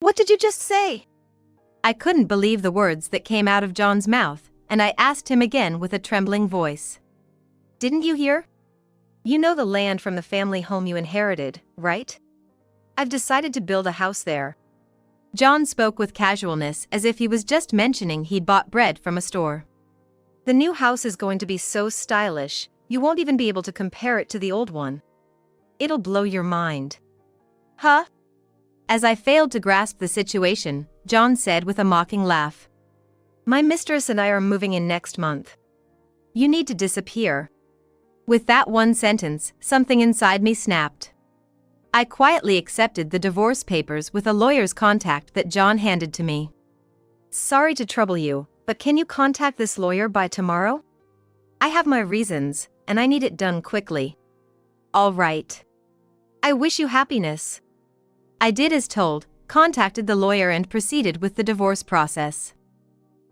What did you just say? I couldn't believe the words that came out of John's mouth, and I asked him again with a trembling voice. Didn't you hear? You know the land from the family home you inherited, right? I've decided to build a house there. John spoke with casualness as if he was just mentioning he'd bought bread from a store. The new house is going to be so stylish, you won't even be able to compare it to the old one. It'll blow your mind. Huh? As I failed to grasp the situation, John said with a mocking laugh. My mistress and I are moving in next month. You need to disappear. With that one sentence, something inside me snapped. I quietly accepted the divorce papers with a lawyer's contact that John handed to me. Sorry to trouble you, but can you contact this lawyer by tomorrow? I have my reasons, and I need it done quickly. All right. I wish you happiness. I did as told, contacted the lawyer and proceeded with the divorce process.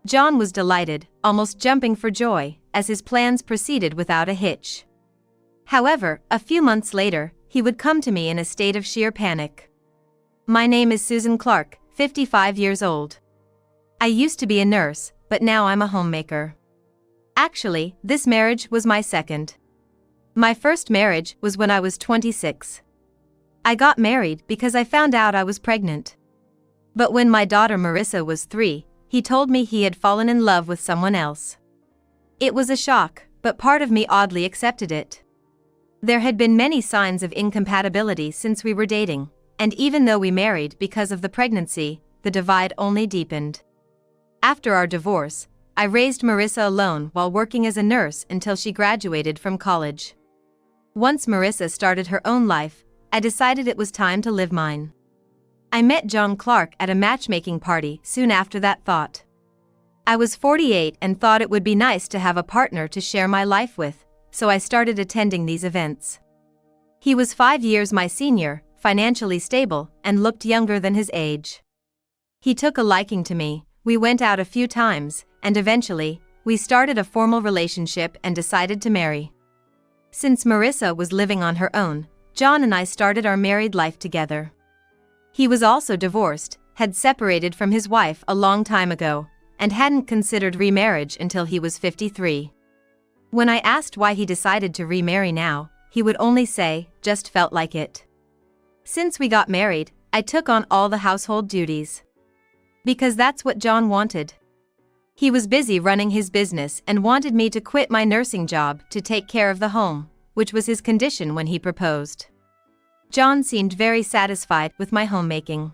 John was delighted, almost jumping for joy, as his plans proceeded without a hitch. However, a few months later, he would come to me in a state of sheer panic. My name is Susan Clark, 55 years old. I used to be a nurse, but now I'm a homemaker. Actually, this marriage was my second. My first marriage was when I was 26. I got married because I found out I was pregnant. But when my daughter Marissa was 3, he told me he had fallen in love with someone else. It was a shock, but part of me oddly accepted it. There had been many signs of incompatibility since we were dating, and even though we married because of the pregnancy, the divide only deepened. After our divorce, I raised Marissa alone while working as a nurse until she graduated from college. Once Marissa started her own life, I decided it was time to live mine. I met John Clark at a matchmaking party soon after that thought. I was 48 and thought it would be nice to have a partner to share my life with, so I started attending these events. He was 5 years my senior, financially stable, and looked younger than his age. He took a liking to me, we went out a few times, and eventually, we started a formal relationship and decided to marry. Since Marissa was living on her own, John and I started our married life together. He was also divorced, had separated from his wife a long time ago, and hadn't considered remarriage until he was 53. When I asked why he decided to remarry now, he would only say, just felt like it. Since we got married, I took on all the household duties. Because that's what John wanted. He was busy running his business and wanted me to quit my nursing job to take care of the home, which was his condition when he proposed. John seemed very satisfied with my homemaking.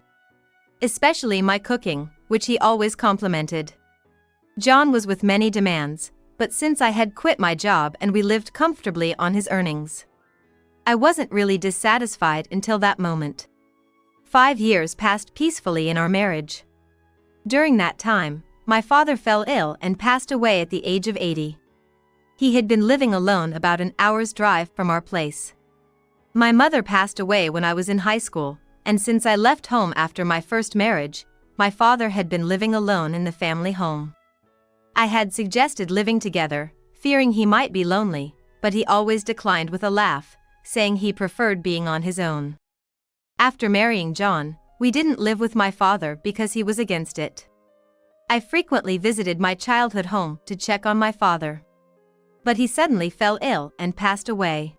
Especially my cooking, which he always complimented. John was with many demands, but since I had quit my job and we lived comfortably on his earnings, I wasn't really dissatisfied until that moment. 5 years passed peacefully in our marriage. During that time, my father fell ill and passed away at the age of 80. He had been living alone about an hour's drive from our place. My mother passed away when I was in high school, and since I left home after my first marriage, my father had been living alone in the family home. I had suggested living together, fearing he might be lonely, but he always declined with a laugh, saying he preferred being on his own. After marrying John, we didn't live with my father because he was against it. I frequently visited my childhood home to check on my father. But he suddenly fell ill and passed away.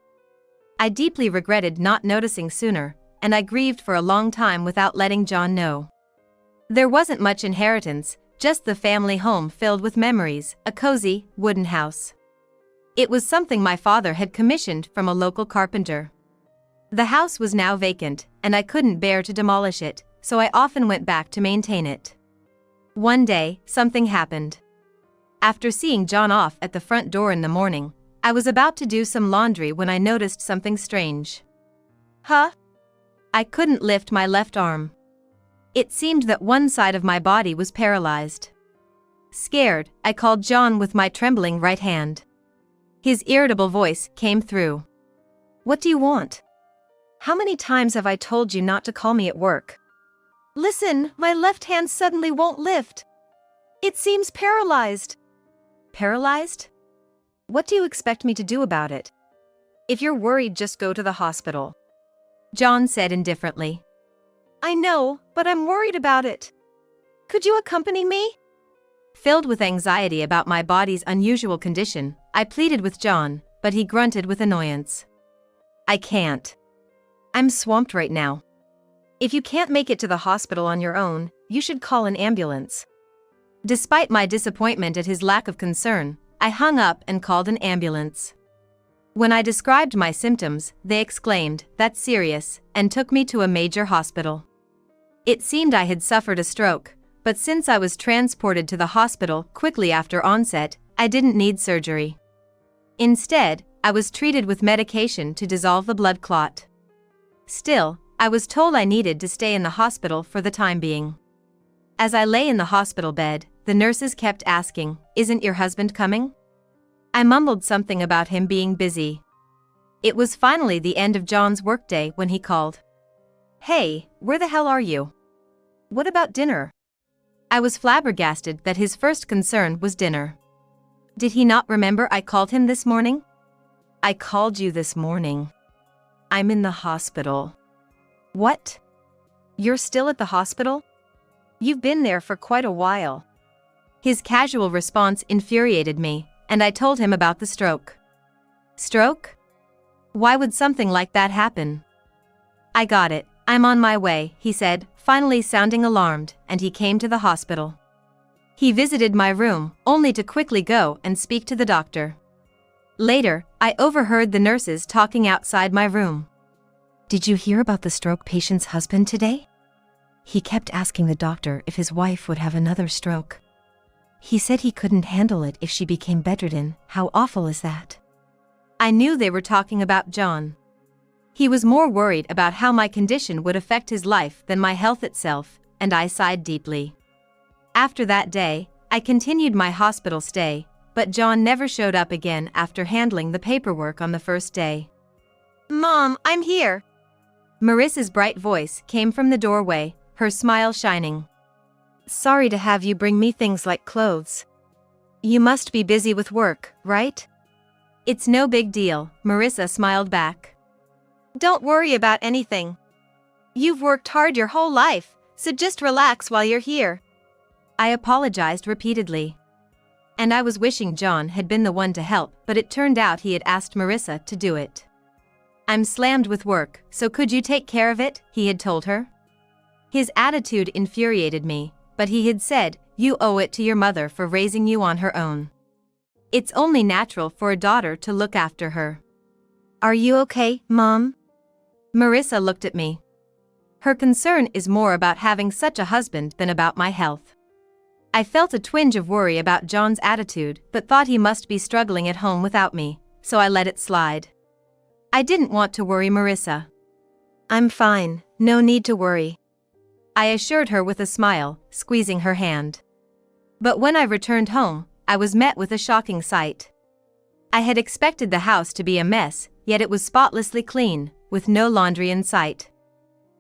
I deeply regretted not noticing sooner, and I grieved for a long time without letting John know. There wasn't much inheritance, just the family home filled with memories, a cozy, wooden house. It was something my father had commissioned from a local carpenter. The house was now vacant, and I couldn't bear to demolish it, so I often went back to maintain it. One day, something happened. After seeing John off at the front door in the morning, I was about to do some laundry when I noticed something strange. Huh? I couldn't lift my left arm. It seemed that one side of my body was paralyzed. Scared, I called John with my trembling right hand. His irritable voice came through. What do you want? How many times have I told you not to call me at work? Listen, my left hand suddenly won't lift. It seems paralyzed. Paralyzed? What do you expect me to do about it? If you're worried, just go to the hospital. John said indifferently. I know, but I'm worried about it. Could you accompany me? Filled with anxiety about my body's unusual condition, I pleaded with John, but he grunted with annoyance. I can't. I'm swamped right now. If you can't make it to the hospital on your own, you should call an ambulance. Despite my disappointment at his lack of concern, I hung up and called an ambulance. When I described my symptoms, they exclaimed, "That's serious," and took me to a major hospital. It seemed I had suffered a stroke, but since I was transported to the hospital quickly after onset, I didn't need surgery. Instead, I was treated with medication to dissolve the blood clot. Still, I was told I needed to stay in the hospital for the time being. As I lay in the hospital bed, the nurses kept asking, "Isn't your husband coming?" I mumbled something about him being busy. It was finally the end of John's workday when he called. "Hey, where the hell are you? What about dinner?" I was flabbergasted that his first concern was dinner. Did he not remember I called him this morning? "I called you this morning. I'm in the hospital." "What? You're still at the hospital? You've been there for quite a while." His casual response infuriated me, and I told him about the stroke. Stroke? Why would something like that happen? "I got it, I'm on my way," he said, finally sounding alarmed, and he came to the hospital. He visited my room, only to quickly go and speak to the doctor. Later, I overheard the nurses talking outside my room. "Did you hear about the stroke patient's husband today? He kept asking the doctor if his wife would have another stroke. He said he couldn't handle it if she became bedridden. How awful is that?" I knew they were talking about John. He was more worried about how my condition would affect his life than my health itself, and I sighed deeply. After that day, I continued my hospital stay, but John never showed up again after handling the paperwork on the first day. "Mom, I'm here." Marissa's bright voice came from the doorway, her smile shining. "Sorry to have you bring me things like clothes. You must be busy with work, right?" "It's no big deal," Marissa smiled back. "Don't worry about anything. You've worked hard your whole life, so just relax while you're here." I apologized repeatedly. And I was wishing John had been the one to help, but it turned out he had asked Marissa to do it. "I'm slammed with work, so could you take care of it?" he had told her. His attitude infuriated me, but he had said, "You owe it to your mother for raising you on her own. It's only natural for a daughter to look after her." "Are you okay, Mom?" Marissa looked at me. Her concern is more about having such a husband than about my health. I felt a twinge of worry about John's attitude, but thought he must be struggling at home without me, so I let it slide. I didn't want to worry Marissa. "I'm fine, no need to worry," I assured her with a smile, squeezing her hand. But when I returned home, I was met with a shocking sight. I had expected the house to be a mess, yet it was spotlessly clean, with no laundry in sight.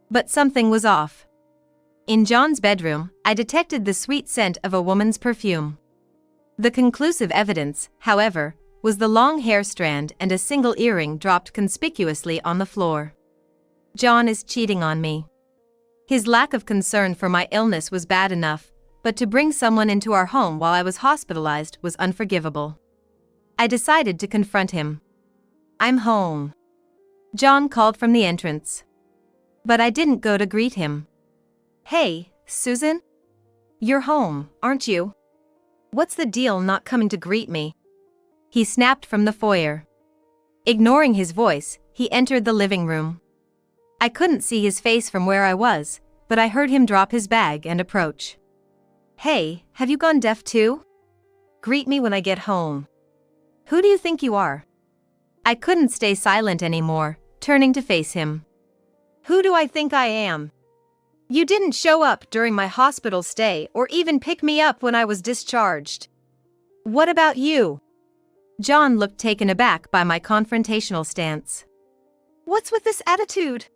But something was off. In John's bedroom, I detected the sweet scent of a woman's perfume. The conclusive evidence, however, was the long hair strand and a single earring dropped conspicuously on the floor. John is cheating on me. His lack of concern for my illness was bad enough, but to bring someone into our home while I was hospitalized was unforgivable. I decided to confront him. "I'm home," John called from the entrance. But I didn't go to greet him. "Hey, Susan? You're home, aren't you? What's the deal not coming to greet me?" He snapped from the foyer. Ignoring his voice, he entered the living room. I couldn't see his face from where I was, but I heard him drop his bag and approach. "Hey, have you gone deaf too? Greet me when I get home. Who do you think you are?" I couldn't stay silent anymore, turning to face him. "Who do I think I am? You didn't show up during my hospital stay or even pick me up when I was discharged. What about you?" John looked taken aback by my confrontational stance. "What's with this attitude?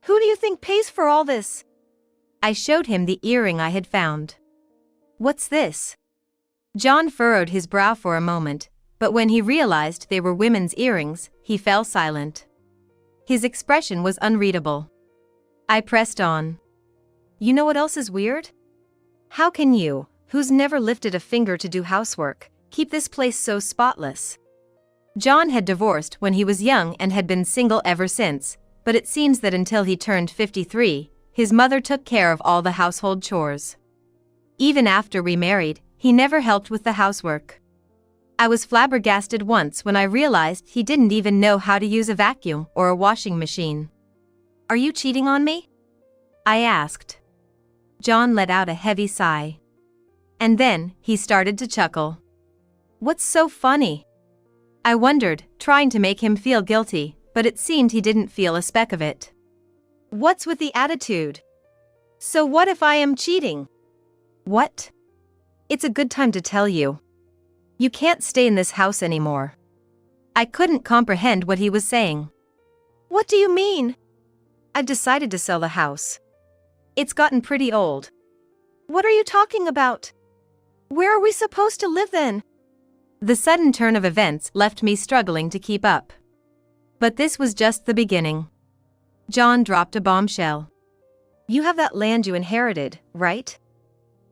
Who do you think pays for all this?" I showed him the earring I had found. "What's this?" John furrowed his brow for a moment, but when he realized they were women's earrings, he fell silent. His expression was unreadable. I pressed on. You know what else is weird? How can you, who's never lifted a finger to do housework, keep this place so spotless? John had divorced when he was young and had been single ever since, but it seems that until he turned 53, his mother took care of all the household chores. Even after we married, he never helped with the housework. I was flabbergasted once when I realized he didn't even know how to use a vacuum or a washing machine. Are you cheating on me? I asked. John let out a heavy sigh. And then, he started to chuckle. What's so funny? I wondered, trying to make him feel guilty, but it seemed he didn't feel a speck of it. What's with the attitude? So what if I am cheating? What? It's a good time to tell you. You can't stay in this house anymore. I couldn't comprehend what he was saying. What do you mean? I've decided to sell the house. It's gotten pretty old. What are you talking about? Where are we supposed to live then? The sudden turn of events left me struggling to keep up. But this was just the beginning. John dropped a bombshell. You have that land you inherited, right?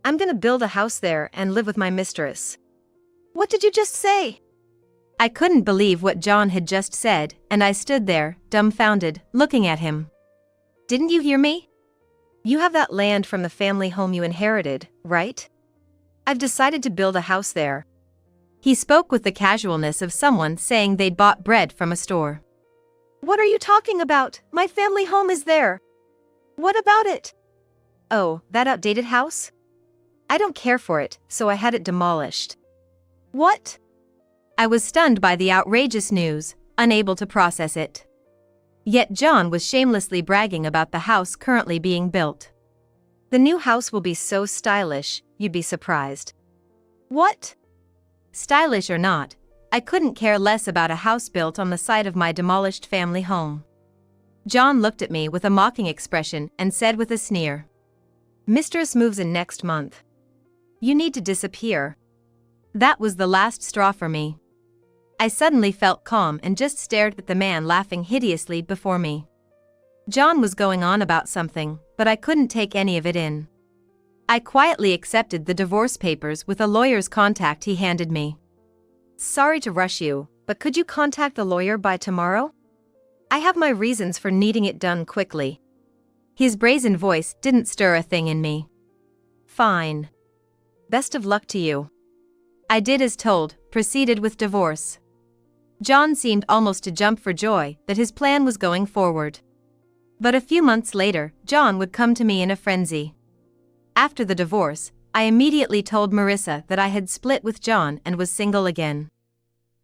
I'm gonna build a house there and live with my mistress. What did you just say? I couldn't believe what John had just said, and I stood there, dumbfounded, looking at him. Didn't you hear me? You have that land from the family home you inherited, right? I've decided to build a house there. He spoke with the casualness of someone saying they'd bought bread from a store. What are you talking about? My family home is there. What about it? Oh, that outdated house? I don't care for it, so I had it demolished. What? I was stunned by the outrageous news, unable to process it. Yet John was shamelessly bragging about the house currently being built. The new house will be so stylish, you'd be surprised. What? Stylish or not, I couldn't care less about a house built on the site of my demolished family home. John looked at me with a mocking expression and said with a sneer, Mistress moves in next month. You need to disappear. That was the last straw for me. I suddenly felt calm and just stared at the man laughing hideously before me. John was going on about something, but I couldn't take any of it in. I quietly accepted the divorce papers with a lawyer's contact he handed me. Sorry to rush you, but could you contact the lawyer by tomorrow? I have my reasons for needing it done quickly. His brazen voice didn't stir a thing in me. Fine. Best of luck to you. I did as told, proceeded with divorce. John seemed almost to jump for joy that his plan was going forward. But a few months later, John would come to me in a frenzy. After the divorce, I immediately told Marissa that I had split with John and was single again.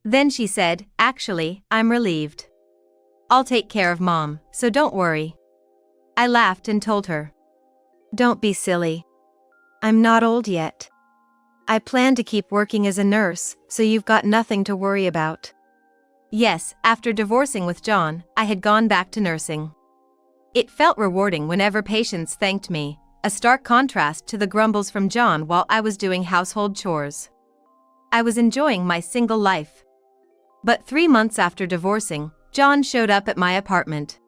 Then she said, actually, I'm relieved. I'll take care of Mom, so don't worry. I laughed and told her. Don't be silly. I'm not old yet. I plan to keep working as a nurse, so you've got nothing to worry about. Yes, after divorcing with John, I had gone back to nursing. It felt rewarding whenever patients thanked me, a stark contrast to the grumbles from John while I was doing household chores. I was enjoying my single life. But 3 months after divorcing, John showed up at my apartment.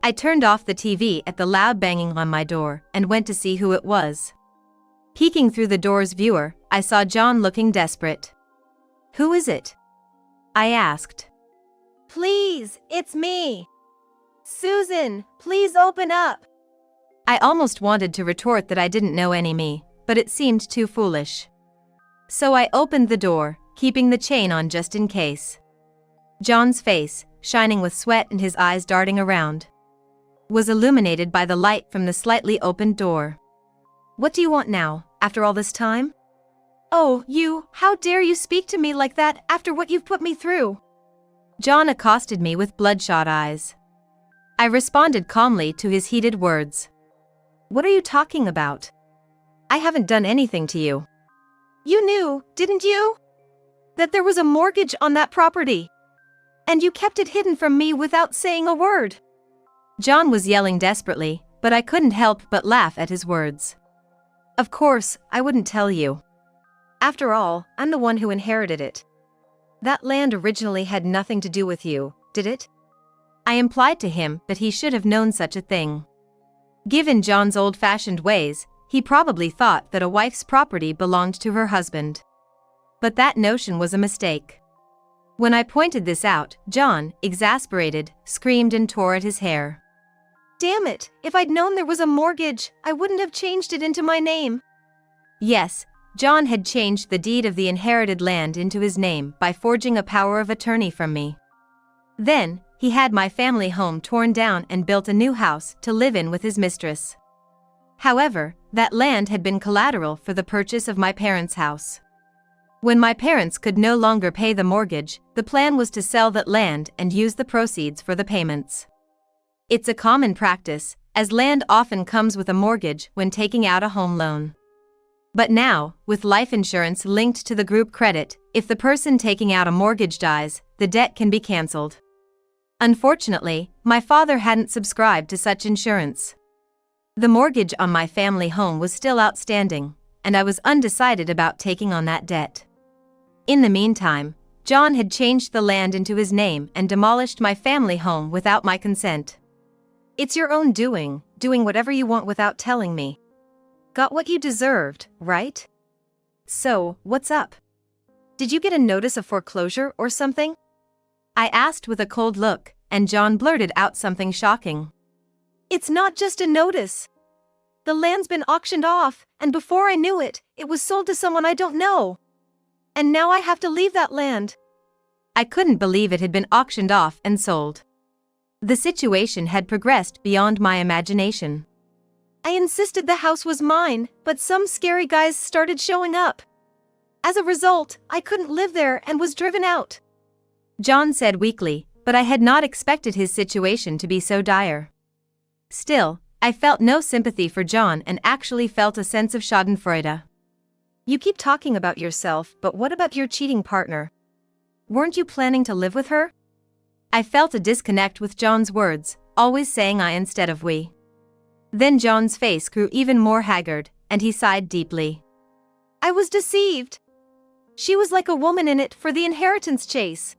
I turned off the TV at the loud banging on my door and went to see who it was. Peeking through the door's viewer, I saw John looking desperate. Who is it? I asked. Please, it's me. Susan, please open up. I almost wanted to retort that I didn't know any me, but it seemed too foolish. So I opened the door, keeping the chain on just in case. John's face, shining with sweat and his eyes darting around, was illuminated by the light from the slightly opened door. What do you want now, after all this time? Oh, how dare you speak to me like that after what you've put me through? John accosted me with bloodshot eyes. I responded calmly to his heated words. What are you talking about? I haven't done anything to you. You knew, didn't you? That there was a mortgage on that property. And you kept it hidden from me without saying a word. John was yelling desperately, but I couldn't help but laugh at his words. Of course, I wouldn't tell you. After all, I'm the one who inherited it. That land originally had nothing to do with you, did it? I implied to him that he should have known such a thing. Given John's old-fashioned ways, he probably thought that a wife's property belonged to her husband. But that notion was a mistake. When I pointed this out, John, exasperated, screamed and tore at his hair. Damn it, if I'd known there was a mortgage, I wouldn't have changed it into my name. Yes, John had changed the deed of the inherited land into his name by forging a power of attorney from me. Then, he had my family home torn down and built a new house to live in with his mistress. However, that land had been collateral for the purchase of my parents' house. When my parents could no longer pay the mortgage, the plan was to sell that land and use the proceeds for the payments. It's a common practice, as land often comes with a mortgage when taking out a home loan. But now, with life insurance linked to the group credit, if the person taking out a mortgage dies, the debt can be cancelled. Unfortunately, my father hadn't subscribed to such insurance. The mortgage on my family home was still outstanding, and I was undecided about taking on that debt. In the meantime, John had changed the land into his name and demolished my family home without my consent. It's your own doing whatever you want without telling me. Got what you deserved, right? So, what's up? Did you get a notice of foreclosure or something? I asked with a cold look, and John blurted out something shocking. It's not just a notice. The land's been auctioned off, and before I knew it, it was sold to someone I don't know. And now I have to leave that land. I couldn't believe it had been auctioned off and sold. The situation had progressed beyond my imagination. I insisted the house was mine, but some scary guys started showing up. As a result, I couldn't live there and was driven out. John said weakly, but I had not expected his situation to be so dire. Still, I felt no sympathy for John and actually felt a sense of schadenfreude. You keep talking about yourself, but what about your cheating partner? Weren't you planning to live with her? I felt a disconnect with John's words, always saying I instead of we. Then John's face grew even more haggard, and he sighed deeply. I was deceived. She was like a woman in it for the inheritance chase.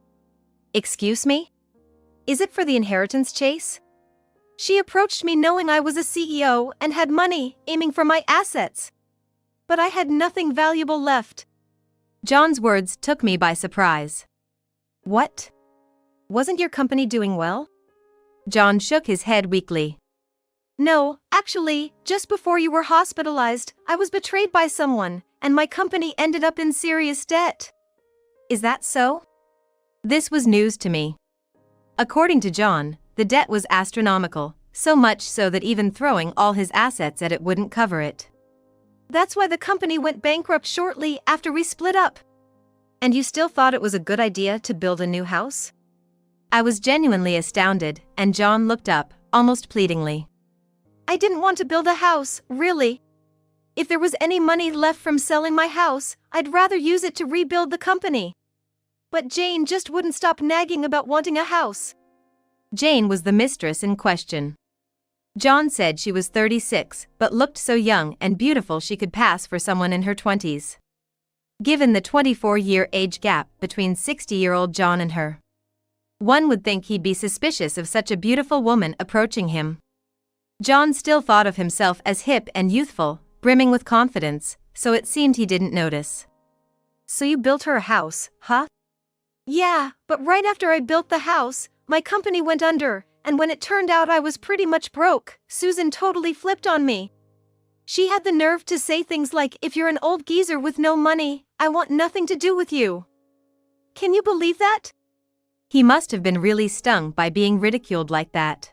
Excuse me? Is it for the inheritance chase? She approached me knowing I was a CEO and had money, aiming for my assets. But I had nothing valuable left. John's words took me by surprise. What? Wasn't your company doing well? John shook his head weakly. No, actually, just before you were hospitalized, I was betrayed by someone, and my company ended up in serious debt. Is that so? This was news to me. According to John, the debt was astronomical, so much so that even throwing all his assets at it wouldn't cover it. That's why the company went bankrupt shortly after we split up. And you still thought it was a good idea to build a new house? I was genuinely astounded, and John looked up, almost pleadingly. I didn't want to build a house, really. If there was any money left from selling my house, I'd rather use it to rebuild the company. But Jane just wouldn't stop nagging about wanting a house. Jane was the mistress in question. John said she was 36, but looked so young and beautiful she could pass for someone in her 20s. Given the 24-year age gap between 60-year-old John and her, one would think he'd be suspicious of such a beautiful woman approaching him. John still thought of himself as hip and youthful, brimming with confidence, so it seemed he didn't notice. So you built her a house, huh? Yeah, but right after I built the house, my company went under, and when it turned out I was pretty much broke, Susan totally flipped on me. She had the nerve to say things like, if you're an old geezer with no money, I want nothing to do with you. Can you believe that? He must have been really stung by being ridiculed like that.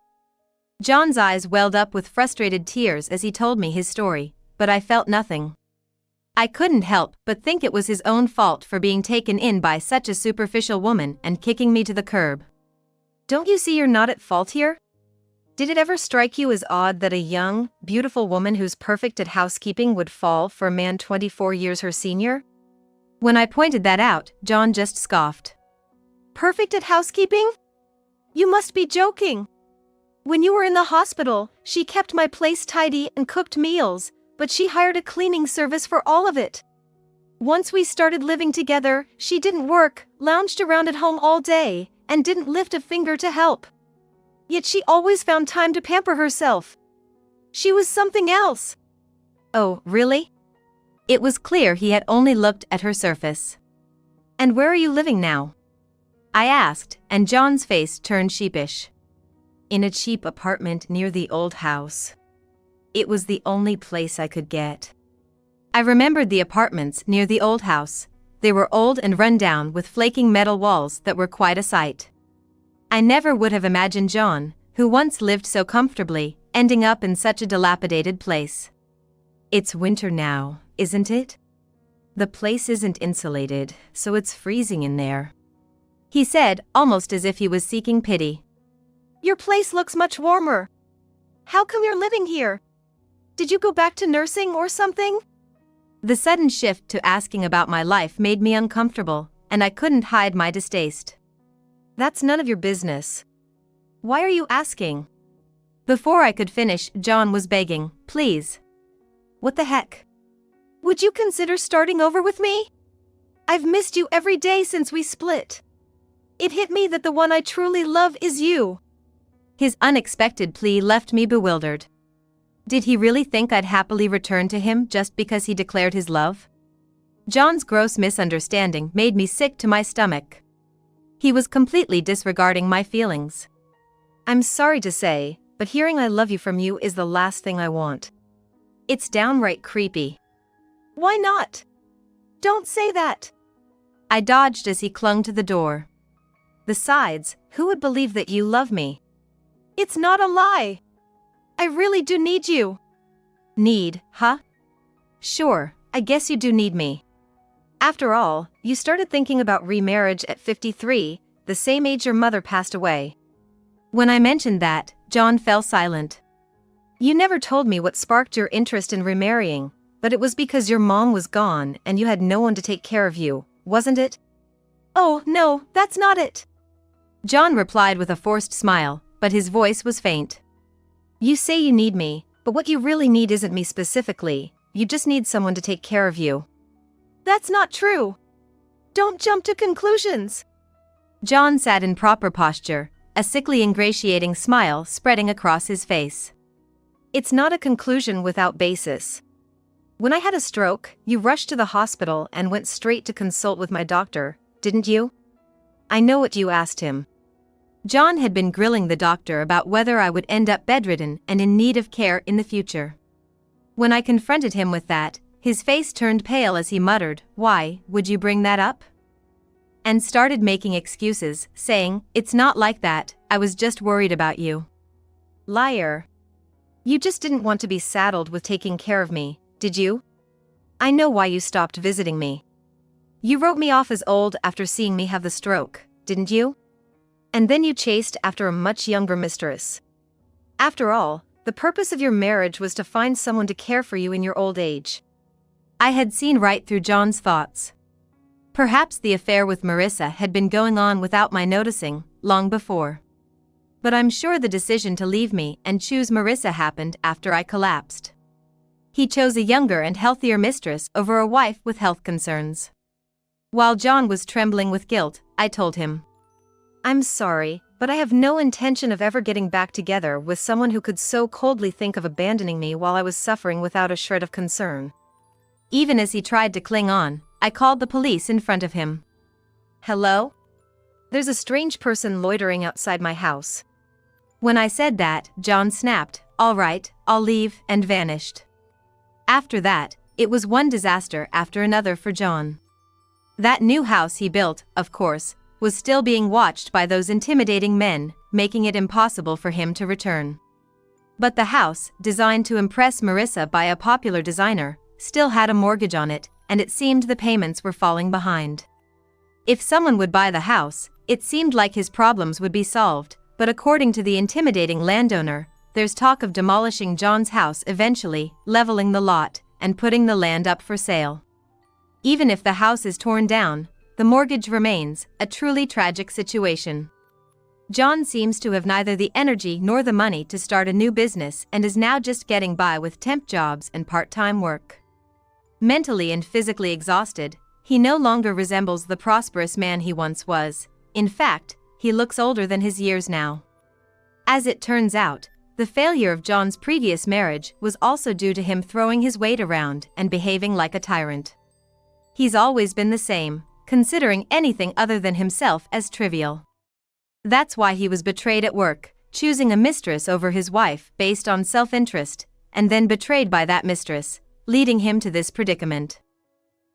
John's eyes welled up with frustrated tears as he told me his story, but I felt nothing. I couldn't help but think it was his own fault for being taken in by such a superficial woman and kicking me to the curb. Don't you see you're not at fault here? Did it ever strike you as odd that a young, beautiful woman who's perfect at housekeeping would fall for a man 24 years her senior? When I pointed that out, John just scoffed. Perfect at housekeeping? You must be joking. When you were in the hospital, she kept my place tidy and cooked meals, but she hired a cleaning service for all of it. Once we started living together, she didn't work, lounged around at home all day, and didn't lift a finger to help. Yet she always found time to pamper herself. She was something else. Oh, really? It was clear he had only looked at her surface. And where are you living now? I asked, and John's face turned sheepish. In a cheap apartment near the old house. It was the only place I could get. I remembered the apartments near the old house. They were old and run down with flaking metal walls that were quite a sight. I never would have imagined John, who once lived so comfortably, ending up in such a dilapidated place. It's winter now, isn't it? The place isn't insulated, so it's freezing in there. He said, almost as if he was seeking pity. Your place looks much warmer. How come you're living here? Did you go back to nursing or something? The sudden shift to asking about my life made me uncomfortable, and I couldn't hide my distaste. That's none of your business. Why are you asking? Before I could finish, John was begging, please. What the heck? Would you consider starting over with me? I've missed you every day since we split. It hit me that the one I truly love is you. His unexpected plea left me bewildered. Did he really think I'd happily return to him just because he declared his love? John's gross misunderstanding made me sick to my stomach. He was completely disregarding my feelings. I'm sorry to say, but hearing I love you from you is the last thing I want. It's downright creepy. Why not? Don't say that. I dodged as he clung to the door. Besides, who would believe that you love me? It's not a lie. I really do need you. Need, huh? Sure, I guess you do need me. After all, you started thinking about remarriage at 53, the same age your mother passed away. When I mentioned that, John fell silent. You never told me what sparked your interest in remarrying, but it was because your mom was gone and you had no one to take care of you, wasn't it? Oh, no, that's not it. John replied with a forced smile, but his voice was faint. You say you need me, but what you really need isn't me specifically, you just need someone to take care of you. That's not true. Don't jump to conclusions. John sat in proper posture, a sickly ingratiating smile spreading across his face. It's not a conclusion without basis. When I had a stroke, you rushed to the hospital and went straight to consult with my doctor, didn't you? I know what you asked him. John had been grilling the doctor about whether I would end up bedridden and in need of care in the future. When I confronted him with that, his face turned pale as he muttered, "Why would you bring that up?" And started making excuses, saying, "It's not like that, I was just worried about you." Liar. You just didn't want to be saddled with taking care of me, did you? I know why you stopped visiting me. You wrote me off as old after seeing me have the stroke, didn't you? And then you chased after a much younger mistress. After all, the purpose of your marriage was to find someone to care for you in your old age. I had seen right through John's thoughts. Perhaps the affair with Marissa had been going on without my noticing, long before. But I'm sure the decision to leave me and choose Marissa happened after I collapsed. He chose a younger and healthier mistress over a wife with health concerns. While John was trembling with guilt, I told him, I'm sorry, but I have no intention of ever getting back together with someone who could so coldly think of abandoning me while I was suffering without a shred of concern. Even as he tried to cling on, I called the police in front of him. Hello? There's a strange person loitering outside my house. When I said that, John snapped, "All right, I'll leave," and vanished. After that, it was one disaster after another for John. That new house he built, of course, was still being watched by those intimidating men, making it impossible for him to return. But the house, designed to impress Marissa by a popular designer, still had a mortgage on it, and it seemed the payments were falling behind. If someone would buy the house, it seemed like his problems would be solved, but according to the intimidating landowner, there's talk of demolishing John's house eventually, leveling the lot, and putting the land up for sale. Even if the house is torn down, the mortgage remains, a truly tragic situation. John seems to have neither the energy nor the money to start a new business and is now just getting by with temp jobs and part-time work. Mentally and physically exhausted, he no longer resembles the prosperous man he once was. In fact, he looks older than his years now. As it turns out, The failure of John's previous marriage was also due to him throwing his weight around and behaving like a tyrant. He's always been the same, considering anything other than himself as trivial. That's why he was betrayed at work, choosing a mistress over his wife based on self-interest, and then betrayed by that mistress, leading him to this predicament.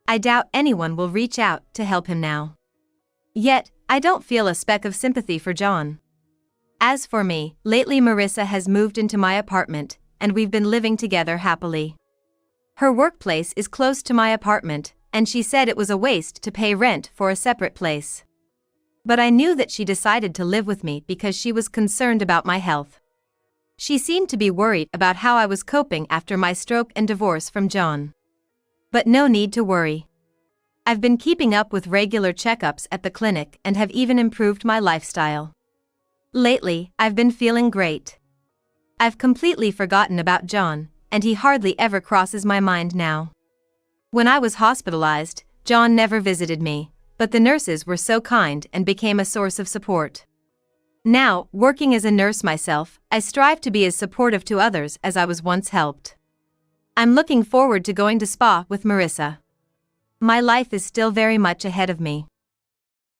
I doubt anyone will reach out to help him now. Yet, I don't feel a speck of sympathy for John. As for me, lately Marissa has moved into my apartment, and we've been living together happily. Her workplace is close to my apartment, and she said it was a waste to pay rent for a separate place. But I knew that she decided to live with me because she was concerned about my health. She seemed to be worried about how I was coping after my stroke and divorce from John. But no need to worry. I've been keeping up with regular checkups at the clinic and have even improved my lifestyle. Lately, I've been feeling great. I've completely forgotten about John, and he hardly ever crosses my mind now. When I was hospitalized, John never visited me, but the nurses were so kind and became a source of support. Now, working as a nurse myself, I strive to be as supportive to others as I was once helped. I'm looking forward to going to spa with Marissa. My life is still very much ahead of me.